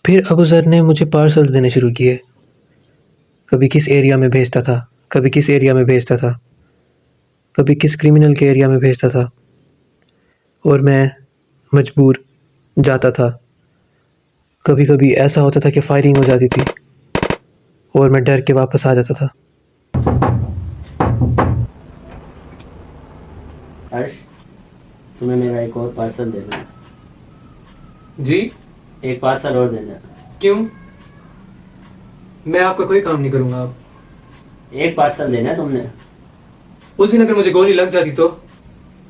फिर अबू ज़र ने मुझे पार्सल्स देने शुरू किए। कभी किस एरिया में भेजता था, कभी किस एरिया में भेजता था, कभी किस क्रिमिनल के एरिया में भेजता था, और मैं मजबूर जाता था। कभी कभी ऐसा होता था कि फायरिंग हो जाती थी और मैं डर के वापस आ जाता था। अर्श, तुम्हें मेरा एक और पार्सल देना है। जी? एक पार्सल और देना है। क्यों? मैं आपका कोई काम नहीं करूंगा। आप एक पार्सल देना है तुमने। उस दिन अगर मुझे गोली लग जाती तो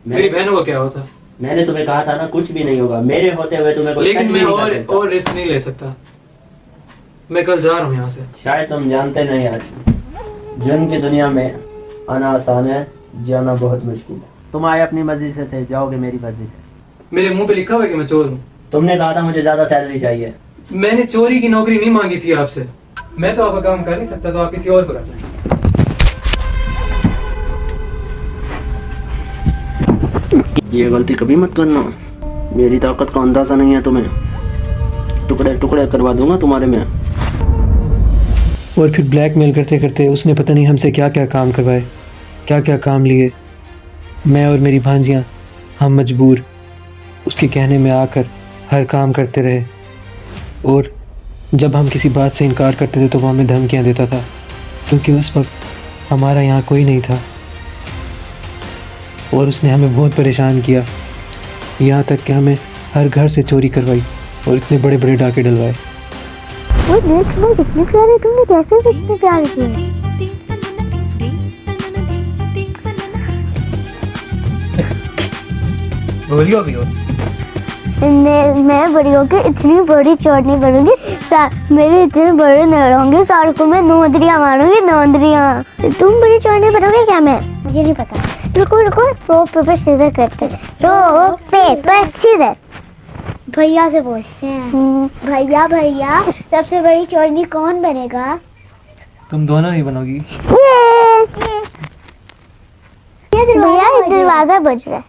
मेरी मैं बहनों का क्या होता? मैंने तुम्हें कहा था ना, कुछ भी नहीं होगा। मेरे होते हुए तुम्हें कोई लेकिन टच मैं भी नहीं कर सकता। और रिस्क नहीं ले सकता। मैं कल जा रहा हूँ यहाँ से। शायद तुम जानते नहीं अर्श, जुर्म की दुनिया में आना आसान है, जाना बहुत मुश्किल है। तुम आए अपनी मर्जी से थे, जाओगे मेरी मर्जी से। मेरे मुंह पे लिखा हुआ है कि मैं चोर हूँ। तुमने कहा था मुझे ज्यादा सैलरी चाहिए। मैंने चोरी की नौकरी नहीं मांगी थी आपसे। मैं तो आपका काम कर नहीं सकता, तो आप किसी और को रख लें। ये गलती कभी मत करना। मेरी ताकत का अंदाजा नहीं है तुम्हें। टुकड़े टुकड़े करवा दूंगा तुम्हारे में। और फिर ब्लैकमेल करते करते उसने पता नहीं हमसे क्या क्या काम करवाए, क्या क्या काम लिए। मैं और मेरी भांजियाँ हम मजबूर उसके कहने में आकर हर काम करते रहे। और जब हम किसी बात से इनकार करते थे तो वो हमें धमकियाँ देता था, क्योंकि उस वक्त हमारा यहाँ कोई नहीं था। और उसने हमें बहुत परेशान किया, यहाँ तक कि हमें हर घर से चोरी करवाई और इतने बड़े बड़े डाके डलवाए। वो ड्रेस में कितनी प्यारी, तुमने कैसे कितनी प्यारी की? बोलियो भी हो। मैं बड़ी होकर इतनी बड़ी चोट नहीं करूंगी, मेरे इतने बड़े नहीं होंगे, सड़कों में नौंदरियां मारूंगी, नौंदरियां। तुम बड़ी चोट नहीं करोगे क्या? मैं मुझे नहीं पता। रुको रुको, रॉक पेपर सीजर करते हैं। Rock paper scissor. भैया से पूछते हैं। भैया भैया, सबसे बड़ी चोरनी कौन बनेगा? तुम दोनों ही बनोगी। भैया दरवाजा बज रहा है।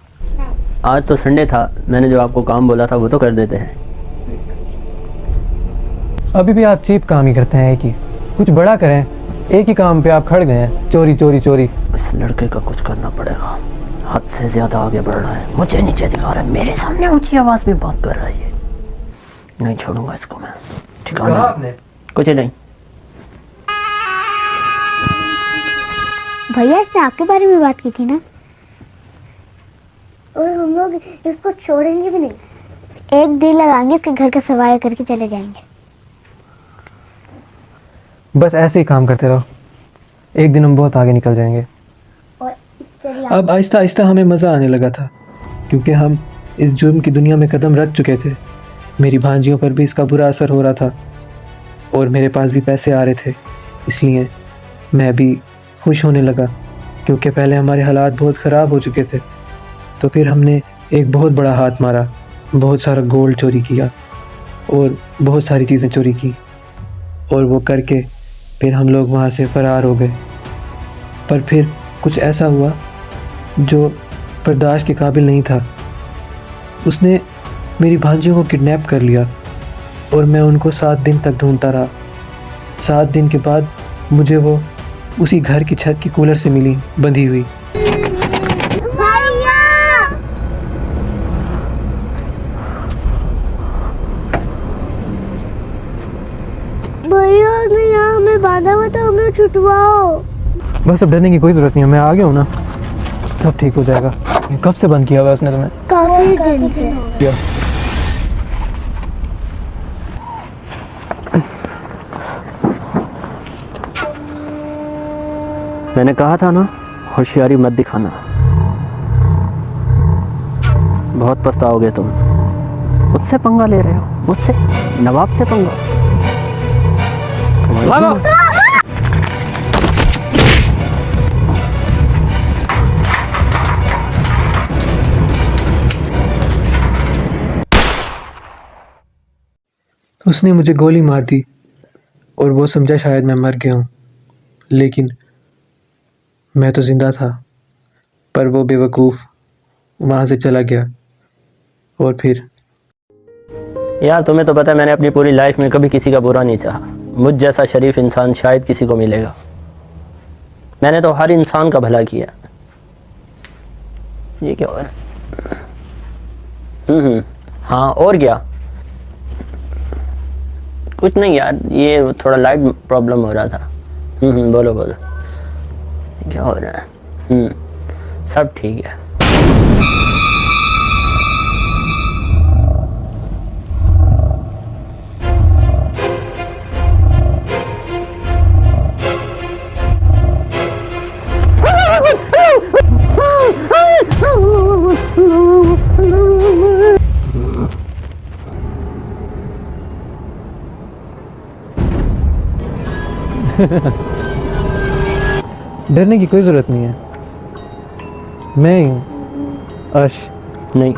आज तो संडे था, मैंने जो आपको काम बोला था वो तो कर देते हैं। अभी भी आप चीप काम ही करते हैं। एक ही कुछ बड़ा करें, एक ही काम पे आप खड़ गए हैं। चोरी चोरी चोरी। इस लड़के का कुछ करना पड़ेगा। हद से ज्यादा आगे बढ़ रहा है, मुझे नीचे दिखा रहा है, मेरे सामने ऊंची आवाज में बात कर रहा है। ये नहीं छोड़ूंगा इसको मैं। ठिकाना आपने कुछ नहीं। भैया इसने आपके बारे में बात की थी ना, और हम लोग इसको छोड़ेंगे भी नहीं। एक दिन लगाएंगे, इसके घर का सफाई करके चले जाएंगे। बस ऐसे ही काम करते रहो, एक दिन हम बहुत आगे निकल जाएंगे। और इससे अब आहिस्ता आहिस्ता हमें मज़ा आने लगा था, क्योंकि हम इस जुर्म की दुनिया में कदम रख चुके थे। मेरी भांजियों पर भी इसका बुरा असर हो रहा था और मेरे पास भी पैसे आ रहे थे, इसलिए मैं भी खुश होने लगा, क्योंकि पहले हमारे हालात बहुत ख़राब हो चुके थे। तो फिर हमने एक बहुत बड़ा हाथ मारा, बहुत सारा गोल्ड चोरी किया और बहुत सारी चीज़ें चोरी की, और वो करके फिर हम लोग वहाँ से फ़रार हो गए। पर फिर कुछ ऐसा हुआ जो बर्दाश्त के काबिल नहीं था। उसने मेरी भांजियों को किडनैप कर लिया और मैं उनको 7 दिन तक ढूंढता रहा। 7 दिन के बाद मुझे वो उसी घर की छत की कूलर से मिली, बंधी हुई। भैया ने यहाँ हमें बांधा हुआ था, हमें छुटवाओ। बस अब डरने की कोई जरूरत नहीं है, मैं आ गया हूँ ना, सब ठीक हो जाएगा। ये कब से बंद किया हुआ है उसने तुम्हें? काफी दिन से। मैंने कहा था ना, होशियारी मत दिखाना, बहुत पछताओगे तुम। मुझसे पंगा ले रहे हो, मुझसे, नवाब से पंगा। उसने मुझे गोली मार दी और वो समझा शायद मैं मर गया हूँ, लेकिन मैं तो ज़िंदा था। पर वो बेवकूफ़ वहाँ से चला गया और फिर यार तुम्हें तो पता है मैंने अपनी पूरी लाइफ में कभी किसी का बुरा नहीं चाहा। मुझ जैसा शरीफ इंसान शायद किसी को मिलेगा। मैंने तो हर इंसान का भला किया। ये क्या हो रहा है? हाँ और क्या? कुछ नहीं यार, ये थोड़ा लाइट प्रॉब्लम हो रहा था। बोलो बोलो, क्या हो रहा है? सब ठीक है। डरने की कोई ज़रूरत नहीं है, मैं ही हूँ, अर्श। नहीं,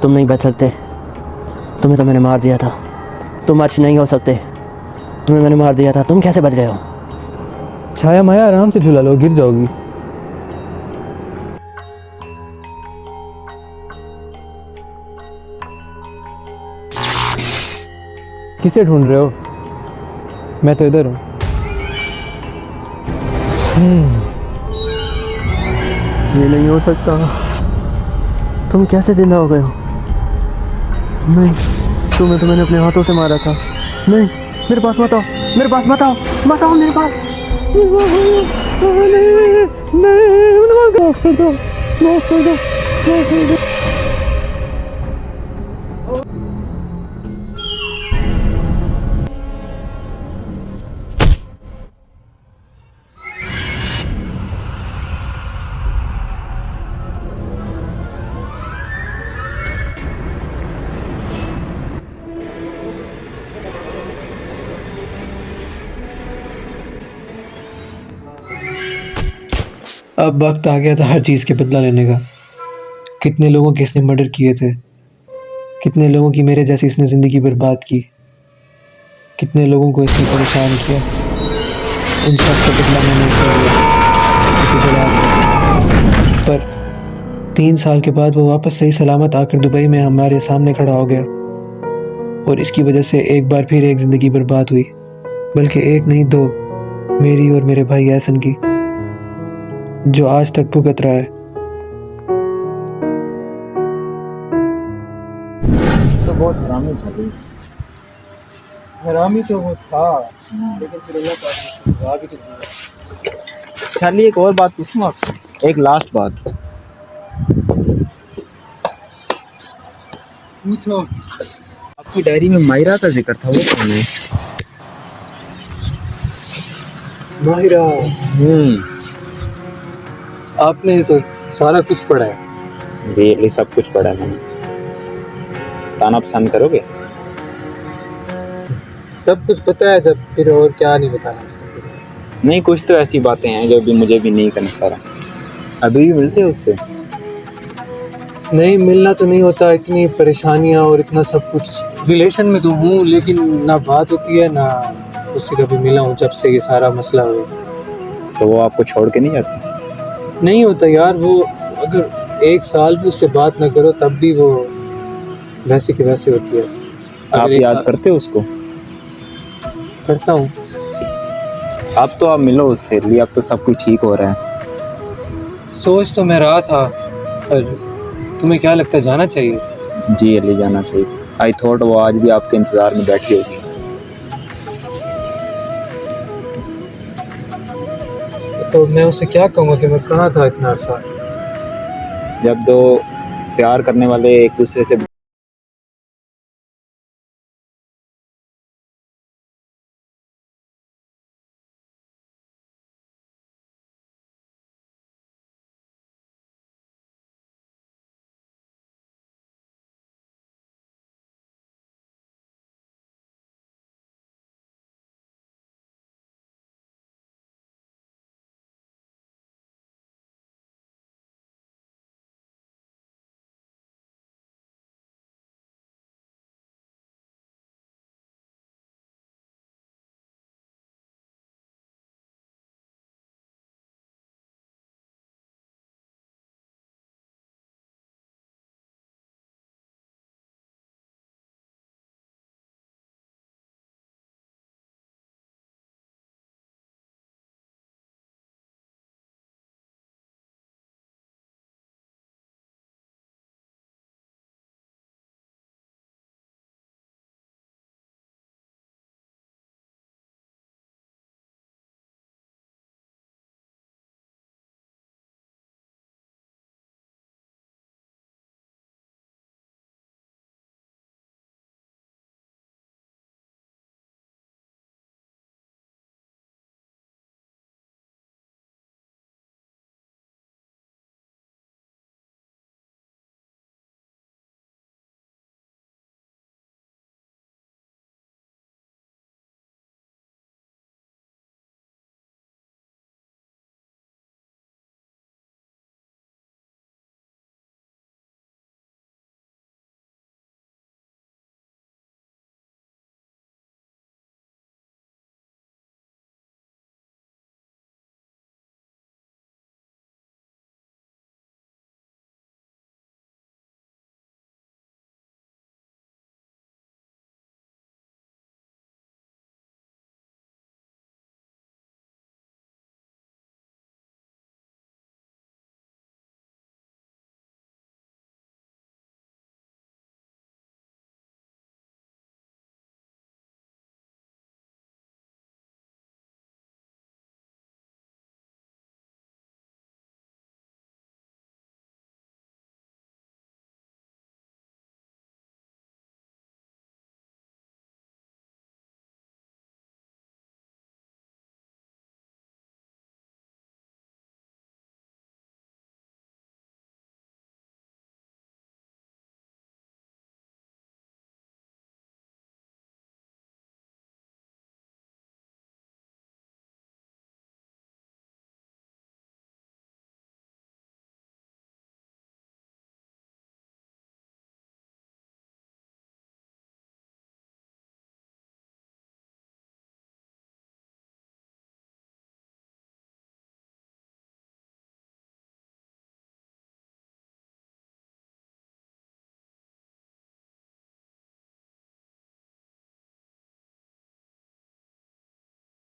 तुम नहीं बच सकते। तुम्हें तो मैंने मार दिया था। तुम अर्श नहीं हो सकते। तुम्हें मैंने मार दिया था। तुम कैसे बच गए हो? छाया माया, आराम से झूला लो, गिर जाओगी। किसे ढूंढ रहे हो? मैं तो इधर हूँ। ये नहीं हो सकता। तुम कैसे जिंदा हो गए हो? नहीं, तुम्हें तो मैंने अपने हाथों से मारा था। नहीं, मेरे पास मत आओ, मेरे पास मत आओ, मत आओ मेरे पास। अब वक्त आ गया था हर चीज़ के बदला लेने का। कितने लोगों के इसने मर्डर किए थे, कितने लोगों की मेरे जैसी इसने ज़िंदगी बर्बाद की, कितने लोगों को इसने परेशान किया। उन सब का बदला मैंने इसे लिया, इसे जला दिया। पर 3 साल के बाद वो वापस सही सलामत आकर दुबई में हमारे सामने खड़ा हो गया, और इसकी वजह से एक बार फिर एक ज़िंदगी बर्बाद हुई। बल्कि एक नहीं 2, मेरी और मेरे भाई एहसन की, जो आज तक भुगत रहा है। तो बहुत हरामी था भाई। हरामी तो वो था, लेकिन फिर अल्लाह पाक ने सजा भी तो दिया। चलिए एक और बात पूछूं आपसे, एक लास्ट बात। पूछो। आपकी डायरी में मायरा का जिक्र था, वो कौन है? माहिरा, आपने तो सारा कुछ पढ़ा है। जी ये सब कुछ पढ़ा है मैंने। बताना पसंद करोगे? सब कुछ पता है जब, फिर और क्या नहीं बताना उसका। नहीं, कुछ तो ऐसी बातें हैं जो भी मुझे भी नहीं करना रहा। अभी भी मिलते हो उससे? नहीं, मिलना तो नहीं होता, इतनी परेशानियां और इतना सब कुछ। रिलेशन में तो हूँ, लेकिन ना बात होती है, ना उससे कभी मिला हूँ जब से ये सारा मसला हुआ। तो वो आपको छोड़ के नहीं जाती? नहीं होता यार, वो अगर 1 साल भी उससे बात ना करो तब भी वो वैसे की वैसे होती है। आप याद करते हो उसको? करता हूँ। अब तो आप मिलो उससे, लिए अब तो सब कुछ ठीक हो रहा है। सोच तो मैं रहा था, पर तुम्हें क्या लगता है जाना चाहिए? जी अली, जाना चाहिए। आई थॉट वो आज भी आपके इंतज़ार में बैठी होगी। तो मैं उसे क्या कहूँगा कि मैं कहाँ था इतना अर्सा? जब दो प्यार करने वाले एक दूसरे से